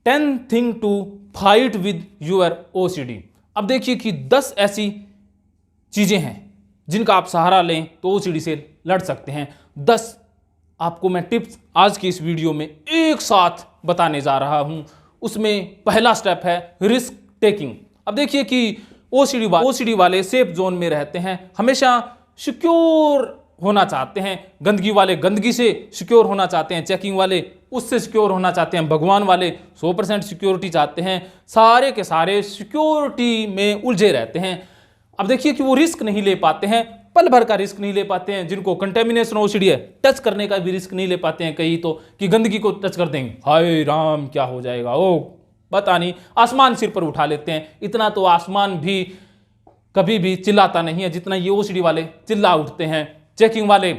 10 thing to fight with your OCD। अब देखिए कि 10 ऐसी चीजें हैं जिनका आप सहारा लें तो OCD से लड़ सकते हैं। 10 आपको मैं टिप्स आज की इस वीडियो में एक साथ बताने जा रहा हूं। उसमें पहला स्टेप है रिस्क टेकिंग। अब देखिए कि OCD वाले सेफ जोन में रहते हैं, हमेशा सिक्योर होना चाहते हैं। गंदगी वाले गंदगी से सिक्योर होना चाहते हैं, चेकिंग वाले उससे सिक्योर होना चाहते हैं, भगवान वाले 100% सिक्योरिटी चाहते हैं। सारे के सारे सिक्योरिटी में उलझे रहते हैं। अब देखिए कि वो रिस्क नहीं ले पाते हैं, पल भर का रिस्क नहीं ले पाते हैं। जिनको कंटेमिनेशन OCD है, टच करने का भी रिस्क नहीं ले पाते हैं। कहीं तो कि गंदगी को टच कर देंगे, हाय राम क्या हो जाएगा, ओ पता नहीं, आसमान सिर पर उठा लेते हैं। इतना तो आसमान भी कभी भी चिल्लाता नहीं है जितना ये OCD वाले चिल्ला उठते हैं। चेकिंग वाले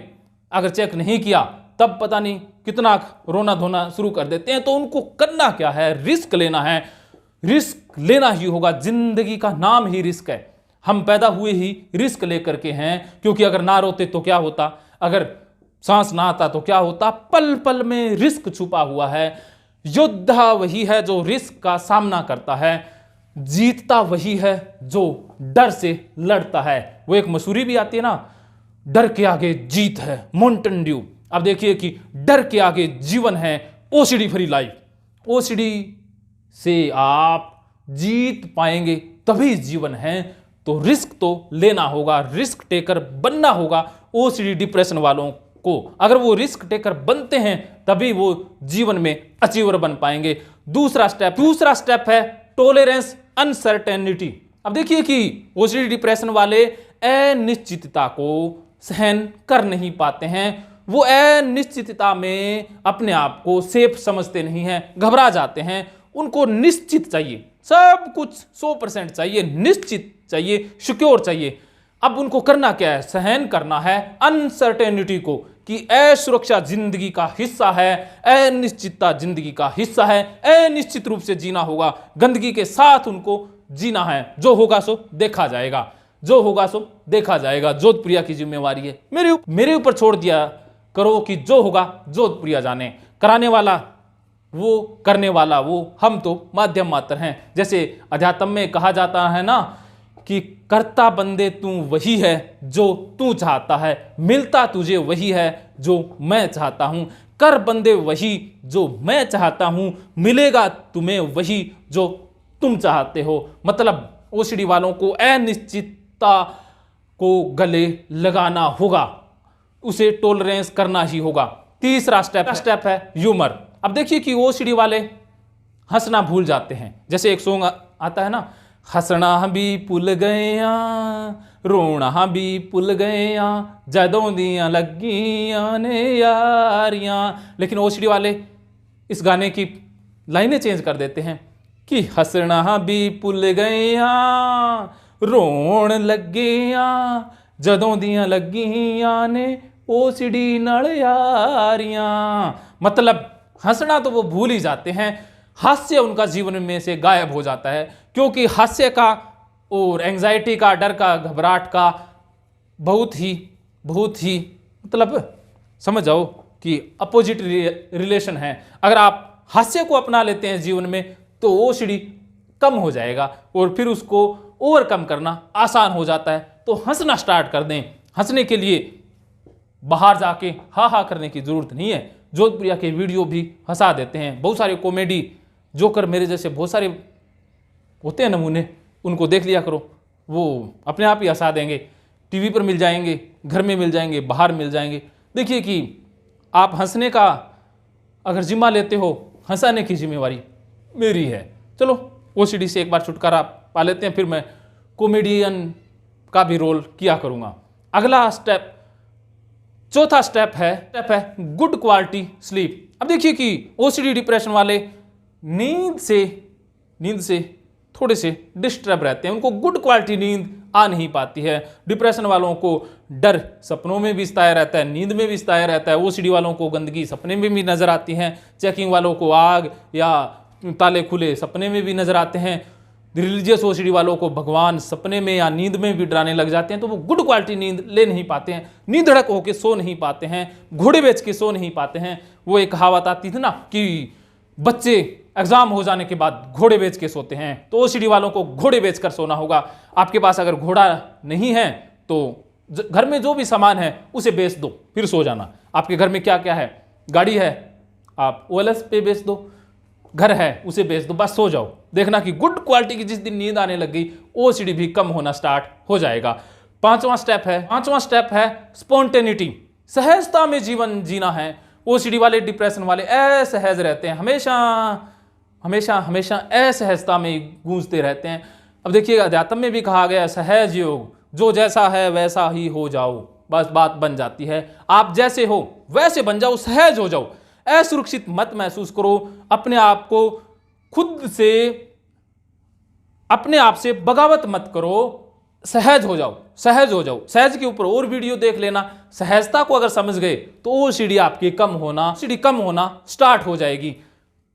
अगर चेक नहीं किया तब पता नहीं कितना रोना धोना शुरू कर देते हैं। तो उनको करना क्या है, रिस्क लेना है। रिस्क लेना ही होगा, जिंदगी का नाम ही रिस्क है। हम पैदा हुए ही रिस्क लेकर के हैं, क्योंकि अगर ना रोते तो क्या होता, अगर सांस ना आता तो क्या होता। पल पल में रिस्क छुपा हुआ है। योद्धा वही है जो रिस्क का सामना करता है, जीतता वही है जो डर से लड़ता है। वो एक मसूरी भी आती है ना, डर के आगे जीत है, माउंटेन ड्यू। अब देखिए कि डर के आगे जीवन है, OCD फ्री लाइफ। OCD से आप जीत पाएंगे तभी जीवन है। तो रिस्क तो लेना होगा, रिस्क टेकर बनना होगा OCD डिप्रेशन वालों को। अगर वो रिस्क टेकर बनते हैं तभी वो जीवन में अचीवर बन पाएंगे। दूसरा स्टेप है टॉलरेंस अनसर्टेनिटी। अब देखिए कि OCD डिप्रेशन वाले अनिश्चितता को सहन कर नहीं पाते हैं। वो अनिश्चितता में अपने आप को सेफ समझते नहीं हैं, घबरा जाते हैं। उनको निश्चित चाहिए, सब कुछ 100% चाहिए, निश्चित चाहिए, सिक्योर चाहिए। अब उनको करना क्या है, सहन करना है अनसर्टेनिटी को, कि असुरक्षा जिंदगी का हिस्सा है, अनिश्चितता जिंदगी का हिस्सा है। अनिश्चित रूप से जीना होगा, गंदगी के साथ उनको जीना है। जो होगा सो देखा जाएगा, जो होगा सो देखा जाएगा। जोधप्रिया की जिम्मेवारी है, मेरे ऊपर छोड़ दिया करो कि जो होगा जोधप्रिया जाने। कराने वाला वो, करने वाला वो, हम तो माध्यम मात्र हैं। जैसे अध्यात्म में कहा जाता है ना कि करता बंदे तू वही है जो तू चाहता है, मिलता तुझे वही है जो मैं चाहता हूं। कर बंदे वही जो मैं चाहता हूं, मिलेगा तुम्हें वही जो तुम चाहते हो। मतलब OCD वालों को अनिश्चितता को गले लगाना होगा, उसे टॉलरेंस करना ही होगा। तीसरा स्टेप है ह्यूमर। अब देखिए कि OCD वाले हंसना भूल जाते हैं। जैसे एक सॉन्ग आता है ना, हंसना भी भूल गया, रोना भी भूल गया, जदों दियां लगियां ने यारियां। लेकिन OCD वाले इस गाने की लाइनें चेंज कर देते हैं कि हंसना भी भूल गया, रोण लग गया, जदों दियां लगियां ने OCD नाल यारियां। मतलब हंसना तो वो भूल ही जाते हैं, हास्य उनका जीवन में से गायब हो जाता है। क्योंकि हास्य का और एंजाइटी का, डर का, घबराहट का बहुत ही मतलब समझ जाओ कि अपोजिट रिलेशन है। अगर आप हास्य को अपना लेते हैं जीवन में तो OCD कम हो जाएगा और फिर उसको ओवरकम करना आसान हो जाता है। तो हंसना स्टार्ट कर दें। हंसने के लिए बाहर जाके हा हा करने की जरूरत नहीं है। जोधप्रिया के वीडियो भी हंसा देते हैं। बहुत सारे कॉमेडी जोकर मेरे जैसे बहुत सारे होते हैं नमूने, उनको देख लिया करो, वो अपने आप ही हंसा देंगे। टीवी पर मिल जाएंगे, घर में मिल जाएंगे, बाहर मिल जाएंगे। देखिए कि आप हंसने का अगर जिम्मा लेते हो, हंसाने की जिम्मेवारी मेरी है। चलो OCD से एक बार छुटकारा पा लेते हैं, फिर मैं कॉमेडियन का भी रोल किया करूँगा। अगला स्टेप, चौथा स्टेप है गुड क्वालिटी स्लीप। अब देखिए कि OCD डिप्रेशन वाले नींद से थोड़े से डिस्टर्ब रहते हैं, उनको गुड क्वालिटी नींद आ नहीं पाती है। डिप्रेशन वालों को डर सपनों में भी सताया रहता है, नींद में भी सताया रहता है। OCD वालों को गंदगी सपने में भी नजर आती है। चेकिंग वालों को आग या ताले खुले सपने में भी नजर आते हैं। रिलीजियस OCD वालों को भगवान सपने में या नींद में भी डराने लग जाते हैं। तो वो गुड क्वालिटी नींद ले नहीं पाते हैं, नींदड़क होकर सो नहीं पाते हैं, घोड़े बेच के सो नहीं पाते हैं। वो एक कहावत आती थी ना कि बच्चे एग्जाम हो जाने के बाद घोड़े बेच के सोते हैं, तो ओसीडी वालों को घोड़े बेचकर सोना होगा। आपके पास अगर घोड़ा नहीं है तो घर में जो भी सामान है उसे बेच दो, फिर सो जाना। आपके घर में क्या क्या है? गाड़ी है, आप ओएलएक्स पे बेच दो। घर है, उसे बेच दो, बस सो जाओ। देखना कि गुड क्वालिटी की जिस दिन नींद आने लग गई, ओसीडी भी कम होना स्टार्ट हो जाएगा। पांचवा स्टेप है स्पॉन्टेनिटी। सहजता में जीवन जीना है। ओसीडी वाले, डिप्रेशन वाले असहज रहते हैं, हमेशा असहजता में गूंजते रहते हैं। अब देखिएगा, अध्यात्म में भी कहा गया सहज योग, जो जैसा है वैसा ही हो जाओ, बस बात बन जाती है। आप जैसे हो वैसे बन जाओ, सहज हो जाओ, असुरक्षित मत महसूस करो। अपने आप को खुद से, अपने आप से बगावत मत करो, सहज हो जाओ, सहज हो जाओ। सहज के ऊपर और वीडियो देख लेना। सहजता को अगर समझ गए तो ओसीडी आपकी कम होना स्टार्ट हो जाएगी।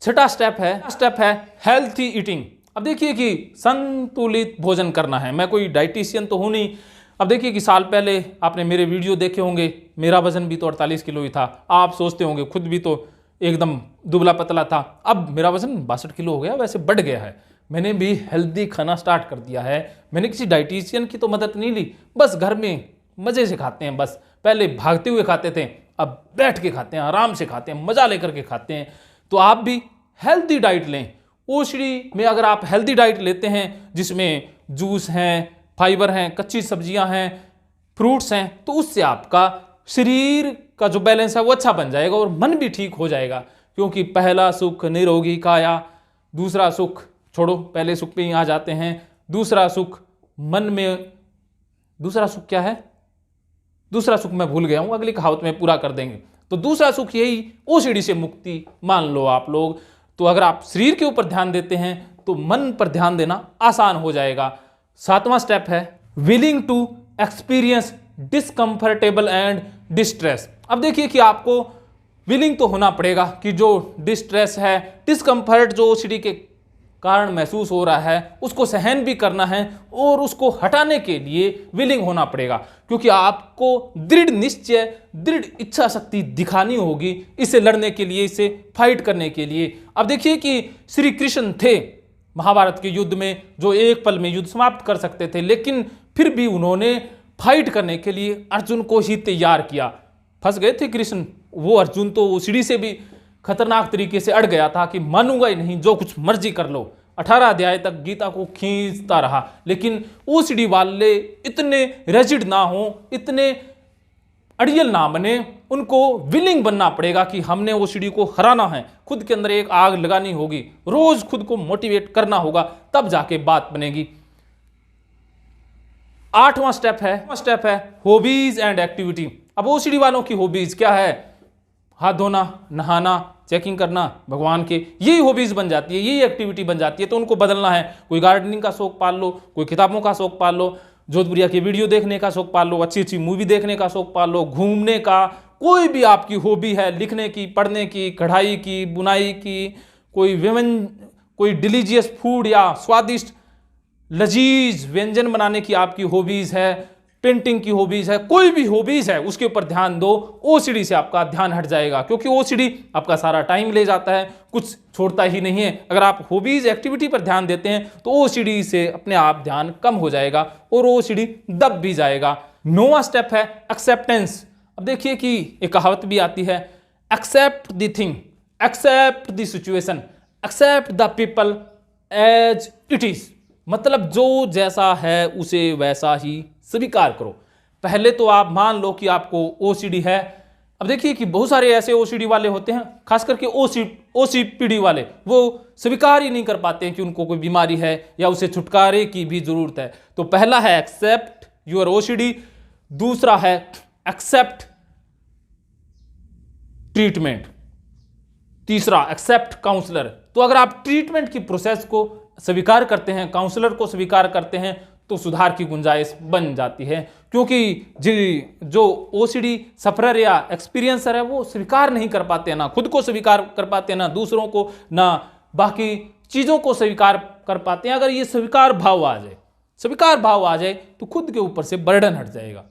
छठा स्टेप है हेल्थी ईटिंग। अब देखिए कि संतुलित भोजन करना है। मैं कोई डाइटिशियन तो हूं नहीं। अब देखिए कि साल पहले आपने मेरे वीडियो देखे होंगे, मेरा वजन भी तो 48 किलो ही था। आप सोचते होंगे खुद भी तो एकदम दुबला पतला था, अब मेरा वजन 62 किलो हो गया, वैसे बढ़ गया है। मैंने भी हेल्दी खाना स्टार्ट कर दिया है। मैंने किसी डाइटिशियन की तो मदद नहीं ली, बस घर में मज़े से खाते हैं। बस पहले भागते हुए खाते थे, अब बैठ के खाते हैं, आराम से खाते हैं, मज़ा लेकर के खाते हैं। तो आप भी हेल्दी डाइट लें। ओसीडी में अगर आप हेल्दी डाइट लेते हैं जिसमें जूस हैं, फाइबर हैं, कच्ची सब्जियां हैं, फ्रूट्स हैं, तो उससे आपका शरीर का जो बैलेंस है वो अच्छा बन जाएगा और मन भी ठीक हो जाएगा। क्योंकि पहला सुख निरोगी काया, दूसरा सुख छोड़ो, पहले सुख पे ही आ जाते हैं। दूसरा सुख मन में, दूसरा सुख क्या है? दूसरा सुख मैं भूल गया हूं, अगली कहावत में पूरा कर देंगे। तो दूसरा सुख यही ओसीडी से मुक्ति मान लो आप लोग। तो अगर आप शरीर के ऊपर ध्यान देते हैं तो मन पर ध्यान देना आसान हो जाएगा। सातवां स्टेप है willing to experience discomfortable and distress. अब देखिए कि आपको विलिंग तो होना पड़ेगा कि जो डिस्ट्रेस है, डिस्कंफर्ट जो ओसीडी के कारण महसूस हो रहा है, उसको सहन भी करना है और उसको हटाने के लिए विलिंग होना पड़ेगा। क्योंकि आपको दृढ़ निश्चय, दृढ़ इच्छा शक्ति दिखानी होगी इसे लड़ने के लिए, इसे फाइट करने के लिए। अब देखिए कि श्री कृष्ण थे महाभारत के युद्ध में, जो एक पल में युद्ध समाप्त कर सकते थे, लेकिन फिर भी उन्होंने फाइट करने के लिए अर्जुन को ही तैयार किया। फंस गए थे कृष्ण, वो अर्जुन तो ओसीडी से भी खतरनाक तरीके से अड़ गया था कि मानूंगा ही नहीं, जो कुछ मर्जी कर लो। 18 अध्याय तक गीता को खींचता रहा, लेकिन ओसीडी वाले इतने रेजिड ना हो, इतने अड़ियल ना बने। उनको विलिंग बनना पड़ेगा कि हमने ओसीडी को हराना है। खुद के अंदर एक आग लगानी होगी, रोज खुद को मोटिवेट करना होगा, तब जाके बात बनेगी। आठवां स्टेप है हॉबीज एंड एक्टिविटी। अब ओसीडी वालों की हॉबीज क्या है? हाथ धोना, नहाना, चेकिंग करना, भगवान के, यही हॉबीज बन जाती है, यही एक्टिविटी बन जाती है। तो उनको बदलना है। कोई गार्डनिंग का शौक पाल लो, कोई किताबों का शौक पाल लो, जोधपुरिया की वीडियो देखने का शौक पाल लो, अच्छी अच्छी मूवी देखने का शौक पाल लो, घूमने का, कोई भी आपकी हॉबी है, लिखने की, पढ़ने की, कढ़ाई की, बुनाई की, कोई डिलीजियस फूड या स्वादिष्ट लजीज व्यंजन बनाने की आपकी हॉबीज है, पेंटिंग की हॉबीज है, कोई भी हॉबीज है उसके ऊपर ध्यान दो। ओसीडी से आपका ध्यान हट जाएगा, क्योंकि ओसीडी आपका सारा टाइम ले जाता है, कुछ छोड़ता ही नहीं है। अगर आप हॉबीज एक्टिविटी पर ध्यान देते हैं तो ओसीडी से अपने आप ध्यान कम हो जाएगा और ओसीडी दब भी जाएगा। 9वां स्टेप है एक्सेप्टेंस। अब देखिए कि एक कहावत भी आती है, accept the thing, accept the situation, accept the people as it is. मतलब जो जैसा है उसे वैसा ही स्वीकार करो। पहले तो आप मान लो कि आपको ओसीडी है। अब देखिए कि बहुत सारे ऐसे ओसीडी वाले होते हैं, खास करके ओसीपीडी वाले, वो स्वीकार ही नहीं कर पाते हैं कि उनको कोई बीमारी है या उसे छुटकारे की भी जरूरत है। तो पहला है एक्सेप्ट योर ओसीडी, दूसरा है एक्सेप्ट ट्रीटमेंट, तीसरा एक्सेप्ट काउंसलर। तो अगर आप ट्रीटमेंट की प्रोसेस को स्वीकार करते हैं, काउंसलर को स्वीकार करते हैं, तो सुधार की गुंजाइश बन जाती है। क्योंकि जो ओसीडी सफरर या एक्सपीरियंसर है वो स्वीकार नहीं कर पाते हैं, ना खुद को स्वीकार कर पाते हैं, ना दूसरों को, ना बाकी चीज़ों को स्वीकार कर पाते हैं। अगर ये स्वीकार भाव आ जाए तो खुद के ऊपर से बर्डन हट जाएगा,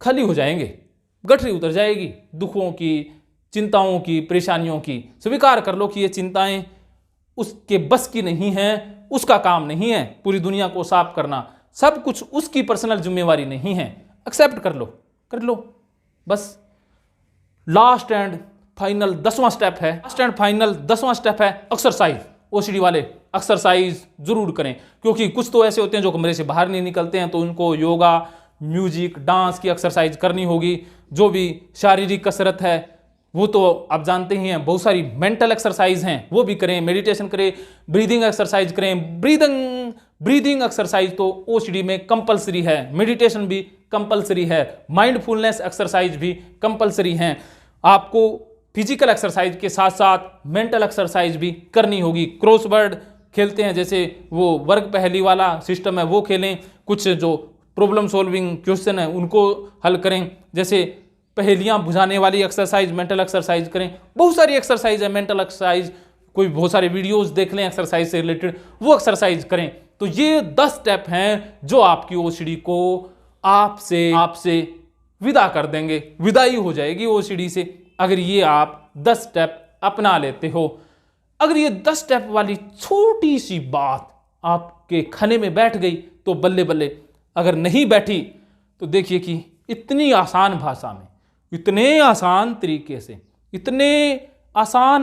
खाली हो जाएंगे, गठरी उतर जाएगी दुखों की, चिंताओं की, परेशानियों की। स्वीकार कर लो कि ये चिंताएं उसके बस की नहीं है, उसका काम नहीं है पूरी दुनिया को साफ करना, सब कुछ उसकी पर्सनल जिम्मेवारी नहीं है। एक्सेप्ट कर लो बस। लास्ट एंड फाइनल 10वां स्टेप है, एक्सरसाइज। ओसीडी वाले एक्सरसाइज जरूर करें, क्योंकि कुछ तो ऐसे होते हैं जो कमरे से बाहर नहीं निकलते हैं, तो उनको योगा, म्यूजिक, डांस की एक्सरसाइज करनी होगी। जो भी शारीरिक कसरत है वो तो आप जानते ही हैं, बहुत सारी मेंटल एक्सरसाइज हैं वो भी करें, मेडिटेशन करें, ब्रीदिंग एक्सरसाइज करें। ब्रीदिंग एक्सरसाइज तो ओसीडी में कंपलसरी है, मेडिटेशन भी कंपलसरी है, माइंडफुलनेस एक्सरसाइज भी कंपलसरी है। आपको फिजिकल एक्सरसाइज के साथ साथ मेंटल एक्सरसाइज भी करनी होगी। क्रॉसवर्ड खेलते हैं, जैसे वो वर्ग पहेली वाला सिस्टम है वो खेलें, कुछ जो प्रॉब्लम सॉल्विंग क्वेश्चन है उनको हल करें, जैसे पहेलियां बुझाने वाली एक्सरसाइज, मेंटल एक्सरसाइज करें। बहुत सारी एक्सरसाइज है मेंटल एक्सरसाइज, कोई बहुत सारे वीडियोस देख लें एक्सरसाइज से रिलेटेड, वो एक्सरसाइज करें। तो ये 10 स्टेप हैं जो आपकी ओसीडी को आपसे विदा कर देंगे, विदाई हो जाएगी ओसीडी से, अगर ये आप 10 स्टेप अपना लेते हो। अगर ये 10 स्टेप वाली छोटी सी बात आपके खाने में बैठ गई तो बल्ले बल्ले, अगर नहीं बैठी तो देखिए कि इतनी आसान भाषा में, इतने आसान तरीके से, इतने आसान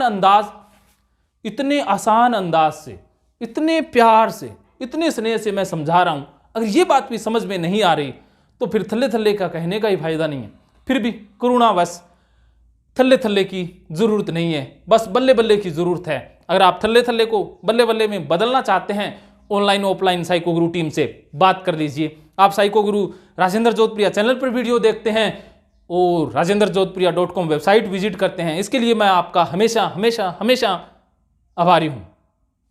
अंदाज से, इतने प्यार से, इतने स्नेह से मैं समझा रहा हूं। अगर ये बात भी समझ में नहीं आ रही तो फिर थल्ले थल्ले का कहने का ही फायदा नहीं है। फिर भी करुणावश थल्ले थल्ले की जरूरत नहीं है, बस बल्ले बल्ले की जरूरत है। अगर आप थल्ले थल्ले को बल्ले बल्ले में बदलना चाहते हैं, ऑनलाइन ऑफलाइन साइको गुरु टीम से बात कर लीजिए। आप साइको गुरु राजेंद्र जोधप्रिया चैनल पर वीडियो देखते हैं और rajendrajodhpriya.com वेबसाइट विजिट करते हैं। इसके लिए मैं आपका हमेशा हमेशा हमेशा आभारी हूं।